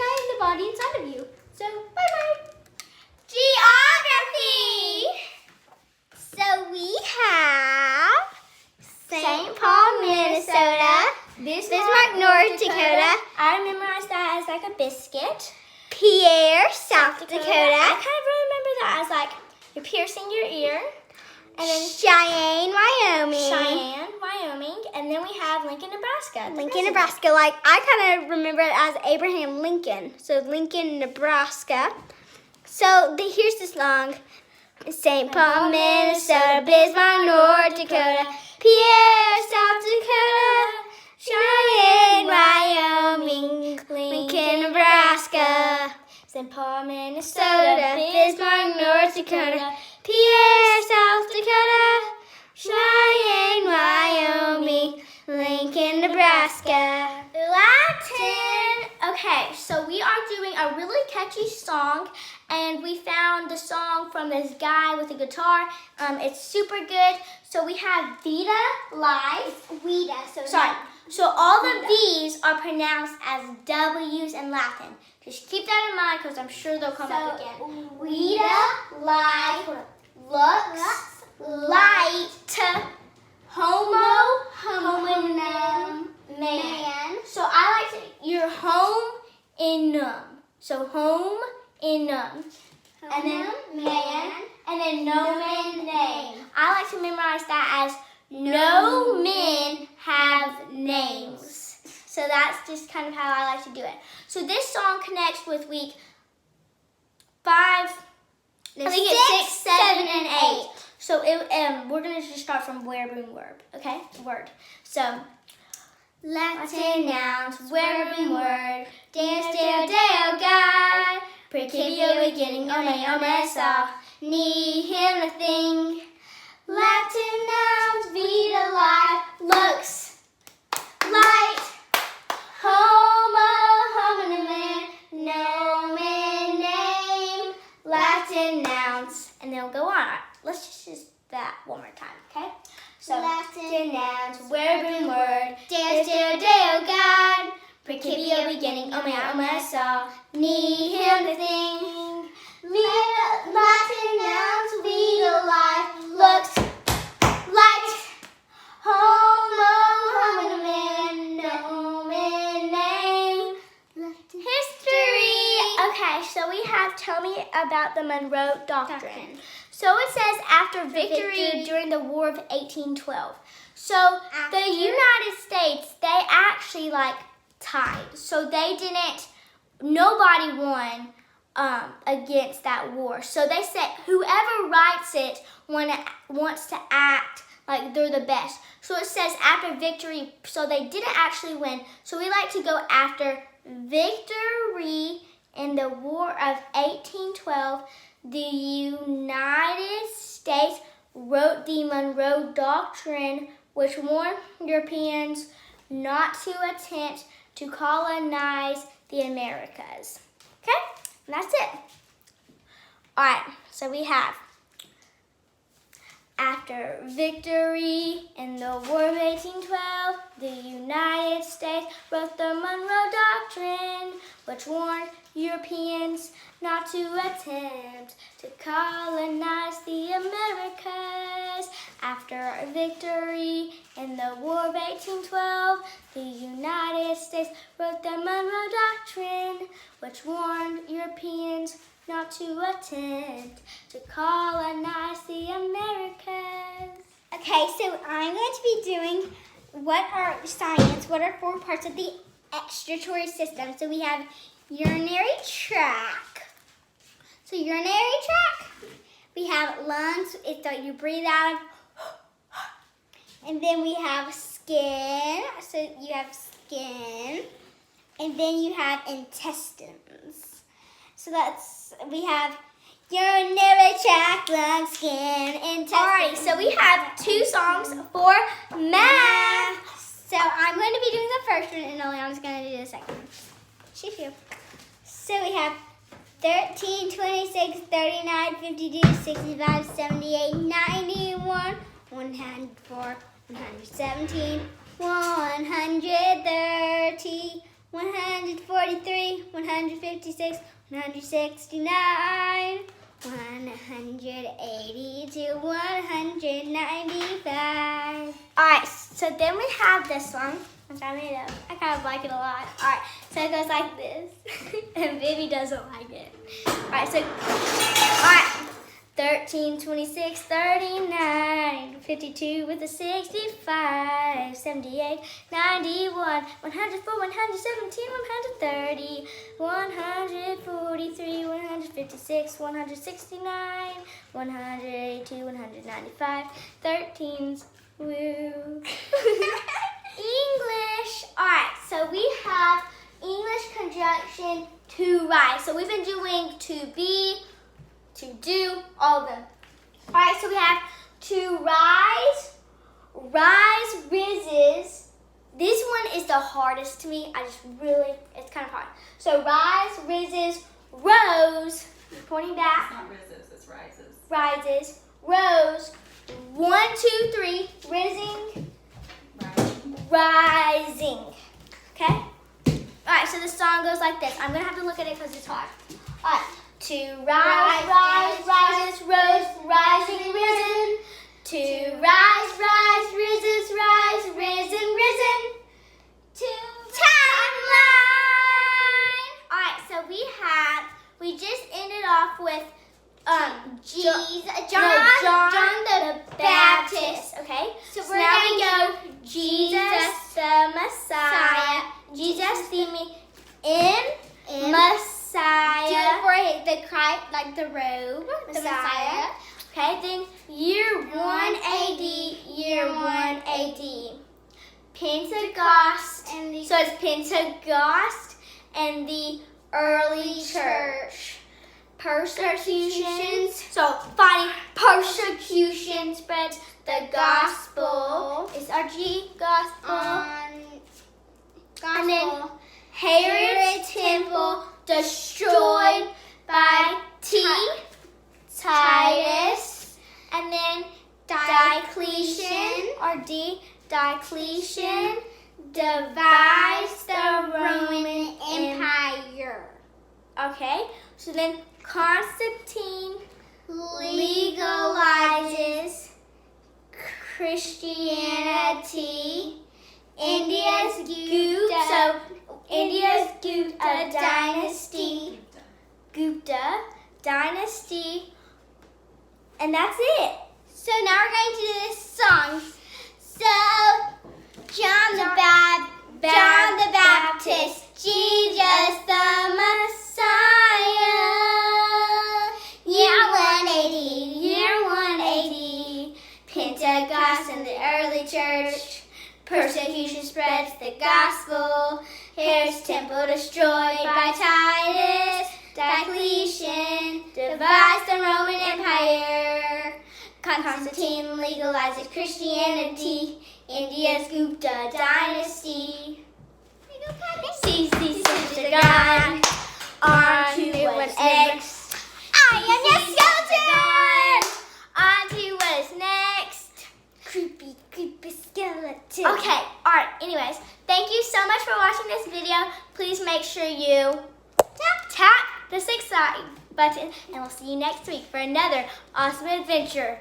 I am the body inside of you. So, bye-bye. Geography! So we have St. Paul, Minnesota, Bismarck, North Dakota, I memorized that as like a biscuit. Pierre, South Dakota, I kind of remember that as like you're piercing your ear. And then Cheyenne, Wyoming. Cheyenne, Wyoming. And then we have Lincoln, Nebraska. Lincoln, Nebraska. Like, I kind of remember it as Abraham Lincoln. So, Lincoln, Nebraska. So, here's the song. St. Paul, Minnesota, Bismarck, North Dakota, Pierre, South Dakota, Cheyenne, Wyoming, Lincoln, Nebraska, St. Paul, Minnesota, Bismarck, North Dakota, Pierre, South Dakota, Cheyenne, Wyoming, Lincoln, Nebraska. Latin. Okay, so we are doing a really catchy song, and we found the song from this guy with a guitar. It's super good. So we have Vita Live. Vita. So all the V's are pronounced as W's in Latin. Just keep that in mind because I'm sure they'll come up again. Vita Live Lux, light, homo, homonym, man. So I like to, you're home in So home in and then man, and then nomen, name. I like to memorize that as no men have names. So that's just kind of how I like to do it. So this song connects with week 5, I think it's 6, 7, and 8. So we're going to just start from verb and verb, okay? Word. So, Latin nouns, verb and word, dance, deo, God, principio, beginning, ome, saw, need him a thing. Latin nouns, vita, life, looks, light, homo, homonym, nomen, name, Latin nouns, and they'll go on. All right, let's just use that one more time, okay? So, Latin nouns, verb and word, deo, God, principio, beginning, ome, saw, need him the thing. Latin nouns, vita, life, looks, light, homo, homonym, nomen, name, history. Okay, so we have Tell Me About the Monroe Doctrine. So it says after victory during the War of 1812. So the United States, they actually tied. So they didn't, nobody won against that war. So they said whoever writes it wants to act like they're the best. So it says after victory, so they didn't actually win. So we like to go after victory in the War of 1812. The United States wrote the Monroe Doctrine, which warned Europeans not to attempt to colonize the Americas. Okay, and that's it. All right, so we have after victory in the War of 1812, the United States wrote the Monroe Doctrine, which warned Europeans not to attempt to colonize the Americas. After victory in the War of 1812, the United States wrote the Monroe Doctrine, which warned Europeans not to attempt to colonize the Americas. Okay, so I'm going to be doing what are 4 parts of the excretory system. So we have urinary tract. So urinary tract, we have lungs, it's what you breathe out of. And then we have skin, so you have skin. And then you have intestines. So we have urinary tract, lungs, skin, intestines. All right, so we have 2 songs for math. So I'm going to be doing the first one, and Oleana's going to do the second one. Shoo-shoo. So we have 13, 26, 39, 52, 65, 78, 91, 104, 117, 130, 143, 156, 169, 180 to 195. Alright, so then we have this one, which I made up. I kind of like it a lot. Alright, so it goes like this. And Vivi doesn't like it. Alright, so, alright. 13, 26, 39, 52 with a 65, 78, 91, 104, 117, 130, 143, 156, 169, 182, 195, 13s. Woo. English. Alright, so we have English conjunction to rise. So we've been doing to be, to do, all of them. Alright, so we have to rise, rise, rises. This one is the hardest to me. It's kind of hard. So rise, rises, rose, pointing back. It's not rises, it's rises. Rises, rose, 1, 2, 3, rising, rising. Okay? Alright, so the song goes like this. I'm going to have to look at it because it's hard. Alright. To rise, rise, rises, rose, rising, risen. To rise, rise, rises, rise, risen, risen. To timeline. Alright, so we just ended off with John the Baptist. Okay, So so we're now going we to go Jesus the Messiah. Jesus the Messiah. Do it for the Christ, like the robe, the Messiah. Okay, then year 1 AD, year 1 AD. Pentecost. So it's Pentecost and the early church. Persecutions. So fighting persecution spreads the gospel. It's our G gospel. And then Herod's temple destroyed by Titus. And then Diocletian or Diocletian divides the Roman Empire. Okay, so then Constantine legalizes Christianity. India's Gupta dynasty. Gupta dynasty. And that's it. So now we're going to do this song. So John the Baptist, Jesus the Messiah. Year 180, Pentecost and the early church. Persecution spreads the gospel. Herod's temple destroyed by Titus. Diocletian divides the Roman Empire. Constantine legalizes Christianity. India's Gupta dynasty. CC sister gone. On to what's next. I am your skeleton. On to what is next. Creepy skeleton. Okay, alright, anyways, thank you so much for watching this video. Please make sure you tap the subscribe button, and we'll see you next week for another awesome adventure.